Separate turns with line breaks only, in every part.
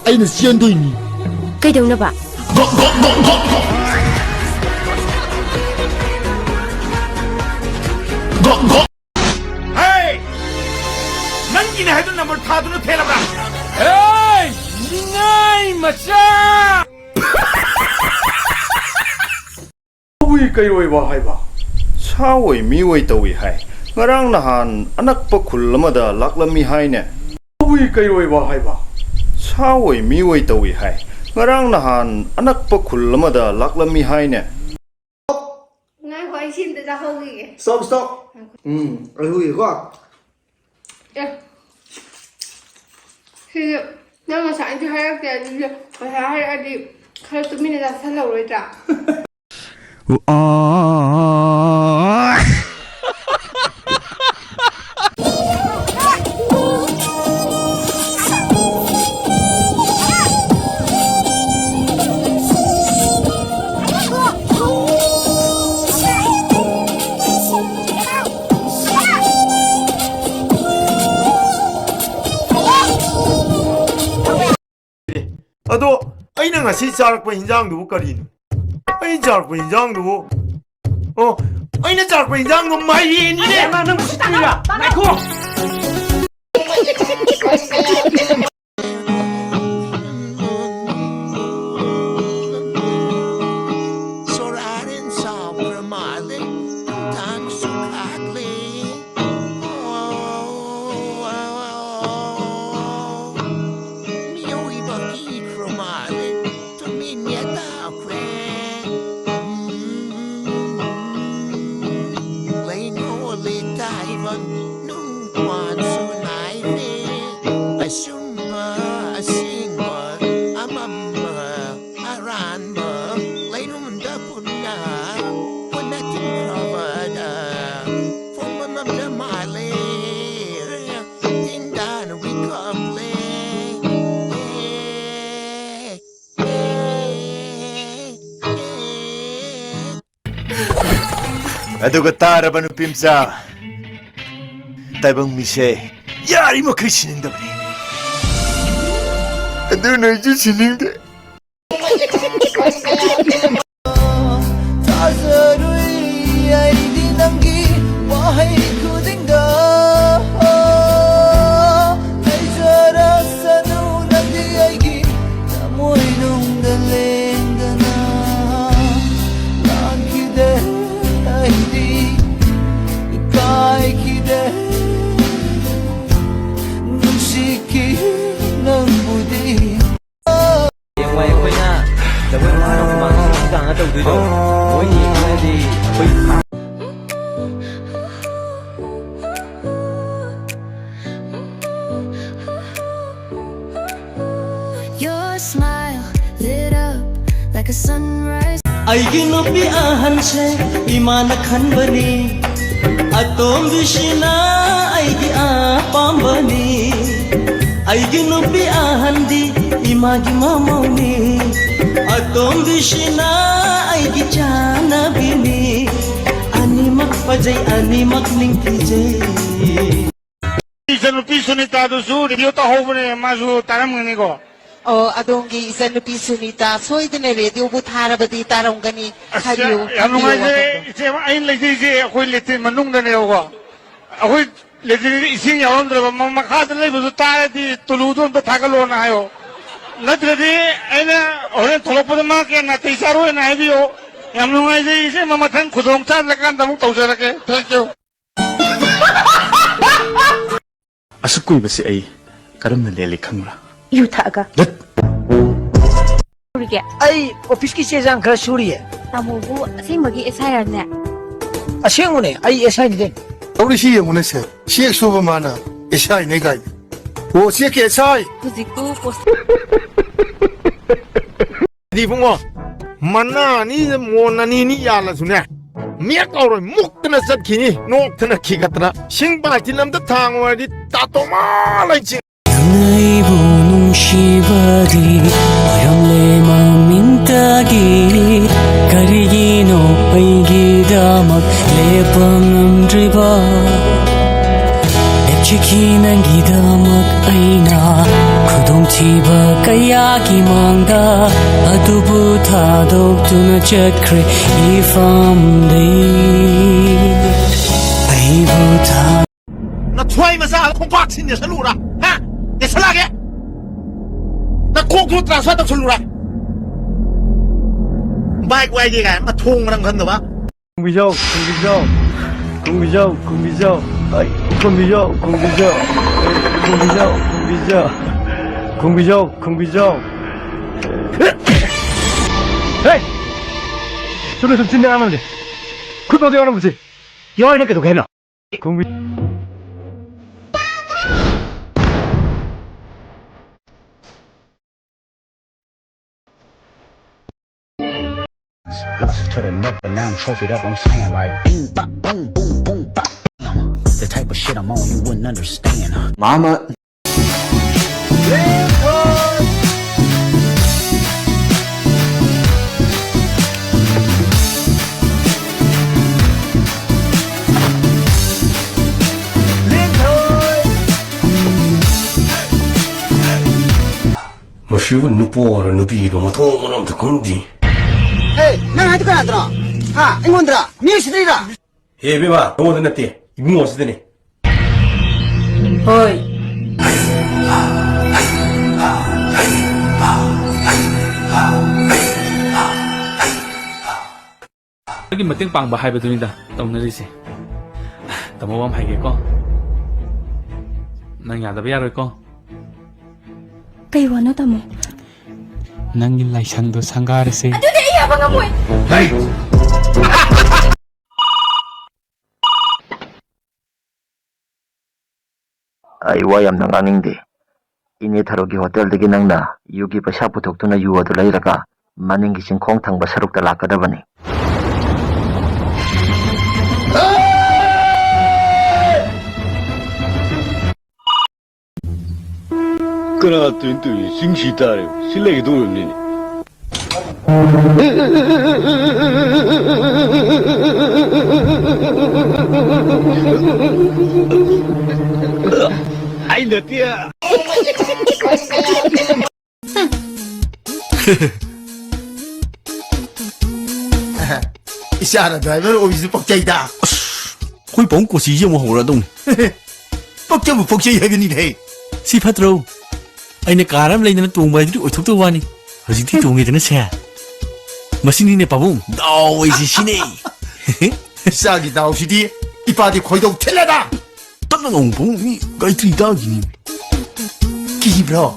ꯑꯩꯅ ꯆꯦꯟꯗꯣꯏꯅꯤ
ꯀꯩꯗꯧꯅꯕ
Hey! ꯅꯪꯒꯤꯅꯦ ꯍꯥꯏꯗꯨ ꯅꯝꯕꯔ ꯊꯥꯗꯨꯅ ꯊꯦꯂꯕ꯭ꯔꯥ? Hey! ꯅꯤꯡꯉꯥꯏ ꯃꯆꯥ!
ꯎꯏ ꯀꯩꯔꯣꯏꯕ ꯍꯥꯏꯕ ꯁꯥꯋꯣꯏ ꯃꯤꯑꯣꯏ ꯇꯧꯏ ꯍꯥꯏ ꯉꯔꯥꯡ ꯅꯍꯥꯟ ꯑꯅꯛꯄ ꯈꯨꯜ ꯑꯃꯗ ꯂꯥꯛꯂꯝꯃꯤ ꯍꯥꯏꯅꯦ ꯎꯏ ꯀꯩꯔꯣꯏꯕ ꯍꯥꯏꯕ ꯁꯥꯋꯣꯏ ꯃꯤꯑꯣꯏ ꯇꯧꯏ ꯍꯥꯏ ꯉꯔꯥꯡ ꯅꯍꯥꯟ ꯑꯅꯛꯄ ꯈꯨꯜ ꯑꯃꯗ ꯂꯥꯛꯂꯝꯃꯤ ꯍꯥꯏꯅꯦ
ꯉꯥꯏꯈꯣ ꯑꯩ ꯁꯤꯝꯇ ꯆꯥꯍꯧꯈꯤꯒꯦ
ꯁ꯭ꯇꯣꯞ ꯁ꯭ꯇꯣꯞ ꯑꯩ ꯍꯨꯏꯀꯣ
ꯁꯤꯁꯨ ꯅꯪ ꯉꯁꯥꯏꯗꯤ ꯍꯥꯏꯔꯛꯇꯦ ꯑꯗꯨꯗꯤ ꯉꯁꯥꯏ ꯍꯥꯏꯔꯛꯑꯗꯤ ꯈꯔ ꯇꯨꯃꯤꯟꯅ ꯆꯥꯁꯜꯍꯧꯔꯣꯏꯗ꯭ꯔꯥ
ꯑꯗꯣ ꯑꯩꯅ ꯉꯁꯤ ꯆꯥꯔꯛꯄ ꯍꯤꯟꯖꯥꯡꯗꯨꯕꯨ ꯀꯔꯤꯅꯣ? ꯑꯩꯅ ꯆꯥꯔꯛꯄ ꯍꯤꯟꯖꯥꯡꯗꯨꯕꯨ ꯑꯩꯅ ꯆꯥꯔꯛꯄ ꯍꯤꯟꯖꯥꯡꯗꯨ ꯃꯥꯏꯔꯦꯟꯅꯤꯅꯦ! ꯅꯪ ꯎꯁꯤꯠꯇ꯭ꯔꯤꯔꯥ? ꯉꯥꯏꯈꯣ!
ꯑꯗꯨꯒ ꯇꯥꯔꯕ ꯅꯨꯄꯤꯝꯆꯥ ꯇꯥꯏꯕꯪ ꯃꯤꯁꯦ ꯌꯥꯔꯤꯃꯈꯩ ꯁꯤꯅꯤꯡꯗꯕꯅꯤ ꯑꯗꯨꯅ ꯑꯩꯁꯨ ꯁꯤꯅꯤꯡꯗꯦ
ꯊꯥꯖꯔꯨꯏ ꯑꯩꯗꯤ ꯅꯪꯒꯤ ꯋꯥꯍꯩ ꯈꯨꯗꯤꯡꯗ ꯂꯩꯖꯔꯁꯅꯨ ꯅꯪꯗꯤ ꯑꯩꯒꯤ ꯊꯃꯣꯏꯅꯨꯡꯗ ꯂꯦꯡꯗꯅ ꯂꯥꯟꯈꯤꯗꯦ ꯑꯩꯗꯤ ꯏꯀꯥꯏꯈꯤꯗꯦ ꯅꯨꯡꯁꯤꯈꯤ ꯅꯪꯕꯨꯗꯤ
ꯌꯦꯡꯋꯥꯏ ꯑꯩꯈꯣꯏꯅ ꯖꯒꯣꯏ ꯃꯍꯥꯛꯅ ꯈꯨꯃꯥꯡ ꯁꯤꯡꯒꯥꯡꯅ ꯇꯧꯗꯣꯏꯗꯣ ꯃꯣꯏ ꯌꯦꯡꯉꯗꯤ ꯑꯩꯈꯣꯏ
Your smile lit up like a sunrise.
ꯑꯩꯒꯤ ꯅꯨꯄꯤ ꯑꯍꯟꯁꯦ ꯏꯃꯥꯅ ꯈꯟꯕꯅꯤ ꯑꯇꯣꯝꯕꯤꯁꯤꯅ ꯑꯩꯒꯤ ꯑꯄꯥꯝꯕꯅꯤ ꯑꯩꯒꯤ ꯅꯨꯄꯤ ꯑꯍꯟꯗꯤ 이마기 마모니 어떤 아이기 자나비니 아니막 빠져이 아니막 닝피제
이선우피 수니타도수 리디오타 호분에 마수 따라먹는이고
아동기 이선우피 수니타 소이드네 레디오부 타라바디 따라온가니 하리오
야농아이제 이제 아인 레지 이제 아코이 레티 만농다네요고 아코이 레지 이싱 야온드라 마마카드 레부수 따라디 툴루돈 타갈로나 하요 नत्रदी ऐना औरे थोलपद मां के नाते इशारो है ना भी हो हम लोग ऐसे इसे ममथन खुदों चार लगा दम तो उसे रखे थैंक यू
असकुई बसे आई करम न ले लिखंगरा
युथागा उरिगे
आई ऑफिस की चेजांग खरा सूरी है
तामोबु असेंबगी एसआईआर ने
असेंगुने आई एसआई ने
औरी सी यमुने से शेख सुबमाना एसआई ने गाई वो शेख एसआई
हुजिकु पोस्ट
दिफुंगो मन्ना नी मोना नी याला सुने मेक और मुक्तना चटखिनी नोक्तना खिगतरा सिंग बाति लमदा थांगवादि तातोमा लाइछि
नैबु नुंशिबादि रमले मामिंतागी करिगिनो पैगिदामक लेपंगमद्रिबा एपचिखि नंगिदामक आइना खुदों Thiba kayaki mangda Adubu thadok tuna chakre Ifam day Aibu thadok
那揣嘛啥，空挂亲的是路了，啊，你是哪个？那空空打算都出路了，拜怪的个，嘛通了看到吧？
공비죠, 공비죠, 공비죠, 공비죠, 아이, 공비죠, 공비죠, 공비죠, 공비죠, 공비죠, 공비죠. 에이, 저를 좀 진행하면 돼. 그거 어디 가는 거지? 여인에게도 개나. 공비.
To the neck, but now I'm trophied up. I'm saying like boom, bop, boom, boom, boom, bop. The type of shit I'm on, you wouldn't understand.
Mama.
Mà sư vẫn nụ bò rồi nụ bì rồi mà thô mà làm thật con gì.
에이, 난 아직 안 들어. 아, 인원들아, 미시들이라.
예, 비마, 너무 됐네. 이분 어디서더니?
Ôi
cái mà tiếng bằng bà hai bà tôi đã tổng nó đi xí tao mua bom hai cái con nàng nhà tao biết rồi con
Kay wano tamo
Nang yung laisang do sanggarese
Hindi iya mga mo
Hey!
Ay, wayam nang aning di. Ini tarogi hotel dagi nang na, yugi pa siya putok to na yuwa do layraga, maning gising kong tang basarok talaka da bani.
그나 뜬뜬이 싱시다래. 실내기 도움이니. 아이 너띠야.
Isa na driver o isu pagchay da.
Khối bóng của sĩ dương hồ ra đông.
Pagchay mo pagchay hay ganin hey.
Si patro. Anh karam lên nó tuồng bài đi ôi thúc tôi qua đi. Rồi gì thì tuồng người nó xe. Mà xin đi nè bà bông. Đâu ấy gì xin đi.
Isa gi daw si di. Ipa di khoi dong tela da.
Tất là ông bóng mi cái gì đó gì.
Ki bro.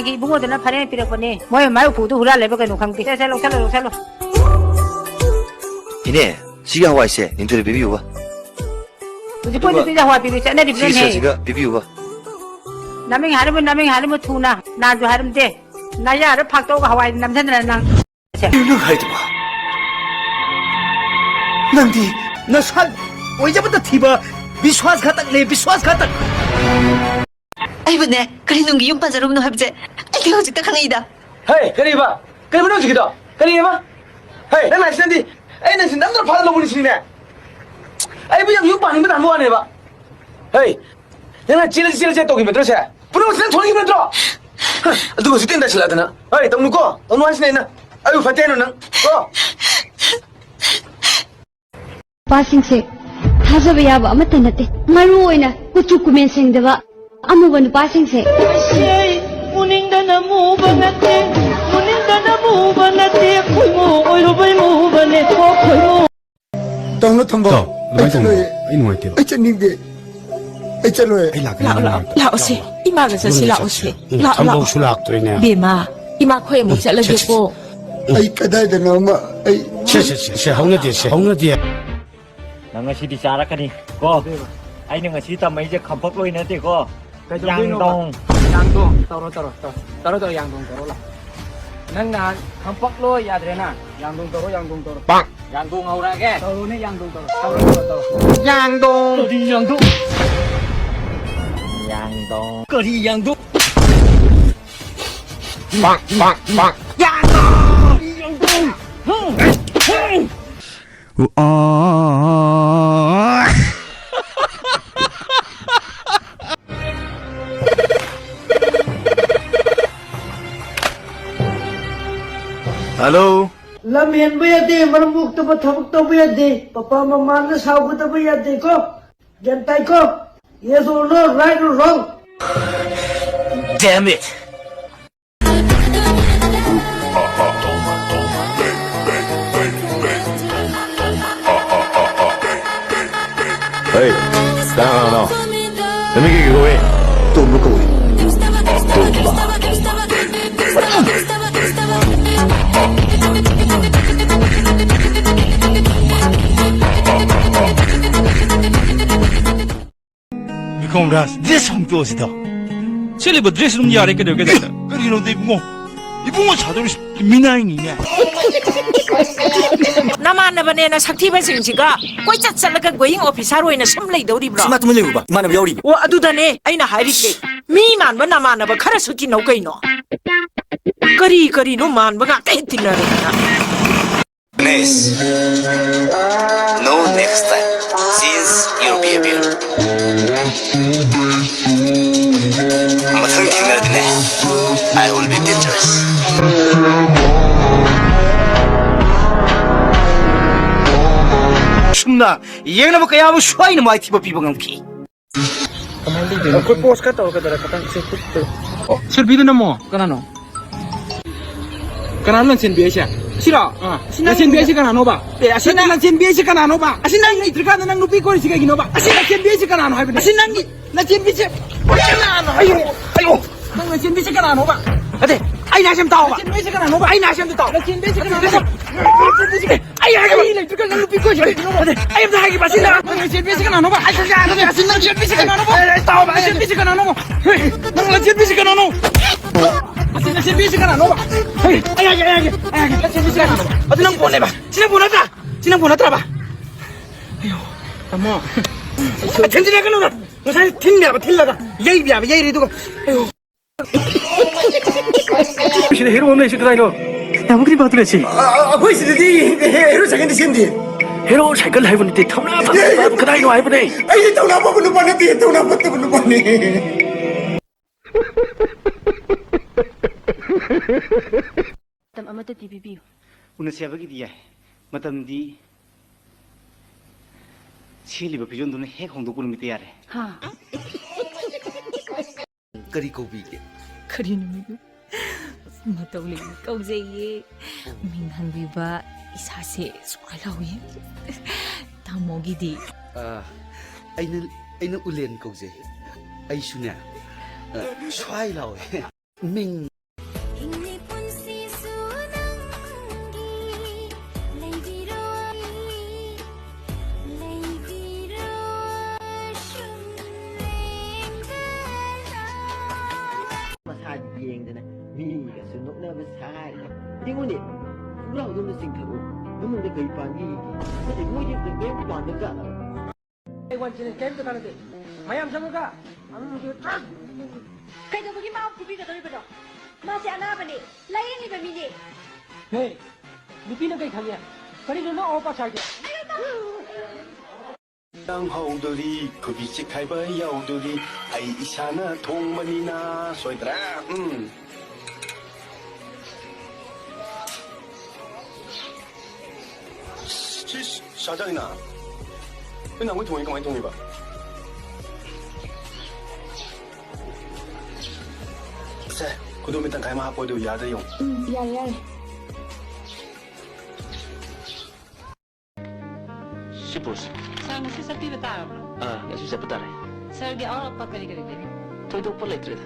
Cái bún ngô nó phải nên pirak bane moi mai phụ tu hura lebe cái nụ khang ti xe lo
이네, 시간 와 있어. 님들이 비비우봐.
Uji pun tu jawab pirak sana di plan hai
지가 비비우봐.
naming harim tu na ju harim de na ya ro phak to ga hawai nam san na nang
이거 하이드 봐.
Nandi.
너 산, 어제부터 티버, 비스와스 갔다, 내 비스와스 갔다.
아이번에 그래 농기 용반자로 없는 합제 이게 어직다 강이다
헤이, 그래 봐. 그래 뭐 어떻게다? 그래 봐. 헤이, 난 아시는데, 에이, 난 지금 남들 받아놓고 보니시네. 에이, 그냥 육반이면 안 뭐하네 봐. 헤이, 내가 찔러제 떡이면 들어서. 부러워, 그냥 돈이면 들어. 누가 죽된다 실라드나? 에이, 떡 놓고, 너 하시네 나. 아유, 반대는 너.
누파싱세 타자바 야바 아무타 나테 마루 오이나 kuchu kumen sengdaba amuba nupa싱세
Muningdana muba nate Muningdana muba nate Khoi mo oirobay muba ne Khoi mo
Tong no thong bo.
Nói rằng ấy nuôi tiền.
Ai chân ning de. Ai chân loe.
Ấy là cái nào?
Lão sĩ Ima gasa si lão sĩ
Lão sulak tôi nè.
Bima Ima khoi mo chala gepo
Ai kadai da na ma. Ai.
Sẽ không được tiền, không được tiền.
나 ngasi di cara kan ni. Ko. Ai ni ngasi ta mai je khampak loi na te ko. Yang dong.
taro yang dong taro lah nang na kampak lo ya drena yang dong taro bang yang dong aura ke taro ni yang dong taro
yang dong.
yang dong
Yang dong.
cái gì yang dong
Hello.
lam hen ba yade marmuk to ba thabak to ba yade papa mama na saw to ba yade ko jantai ko yes or no right or wrong.
Damn it.
Hey, no. Let me get you away. Don't look away.
비컴라스 드레스 홍도시다. 셀리버 드레스 룸 야래 그래 그래. 그리노 이bungo 자도리 미나이니네.
나만나바네나 삭티바싱시가 꼬이짝 잘라가 고잉 오피사로 인해 섬레이더리브라.
시마 좀 열어봐. 이만하면 여우리.
와 아두다네 아이나 하이리케 미만바 나만나바 카라스키 노케이노. 거리노 만바가 깨뜨리나레나.
Nice. No next time. Since your behavior. 마땅히 기다리네. I will be dangerous. 춤나 얘는 뭐 그야 뭐 슈아이는 뭐 아이티버 비방피.
Aku post ka tau ka dara katang sekut tu. Oh, selfie tu namo. Kanano? Kanano selfie siya? Sira. Na selfie siya kanano ba? Asina na selfie siya kanano ba? Asina ni trika na nang lupi ko siya gino ba? Asina selfie siya kanano hai ba? Asina ni na selfie siya. Kanano? Ayo. Nang selfie siya kanano ba? Ate, ay na siyam tao ba? Selfie siya kanano ba? Ay na siyam tao. Na selfie siya kanano ba? Ay ay trika nang lupi ko siya gino ba? Ay am dahagi ba sila? Nang selfie siya kanano ba? Ay asina selfie siya kanano ba? Tao ba? Selfie siya kanano mo? Nang selfie siya kanano? Asina selfie siya kanano ba? Ay selfie siya kanano ba? Ate nang phone ba? Sinang phone ba? Ayo, tamo. 천진이 끊어라. 너 사실 튕겨봐, 튕겨라. 예의비야, 예의리 두고. 아이고.
신의 헤로 오늘 시크다 이거. 야, 뭐 그리 봐도랬지.
보이시더니 해로 작은데 신디.
헤로 잘걸 해보는데 탐나 봐. 그다 이거 해보네.
아이 돈나 먹는 거네. 돈나 먹는 거네.
땀 아무도 디비비요.
오늘 새벽이디야. 마담디. 칠리버 비존도는 핵 홍도 꾸는 밑에 야래.
하.
그리 고비게.
그리는요? matawli kauzeye minhan biba isase swalawi tamogidi
aina ulen kauze ai sunya swai lawe ming 미가 수놓나 사이 이거니 우라고 좀 생각하고 너는 그 이반이 근데 뭐지 왜 반대 가나
이관치는 게임도 가는데 마ям 잡을까 안 그.
그래도 거기 마음 부비가 돌거든 마시 안 하버니 라인이 범이니
헤이 누피는 그 가게 그리고 너 오빠 살게
땅하우들이 그 빛이 갈바 야우들이 아이 이샤나 동만이나 소이드라 사장이나 맨날 왜 동이 봐 쎄, 그도 일단 가이마 하고도 야대용
야야
시부스
sang si sapi bata
야 진짜 부탁해
sir di aur apa kali kali
저도 빨리 들으다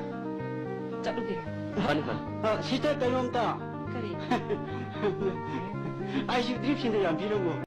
chalugi
빨리 가 시대 가용다
kali
아이씨 드립신들 안 비는 거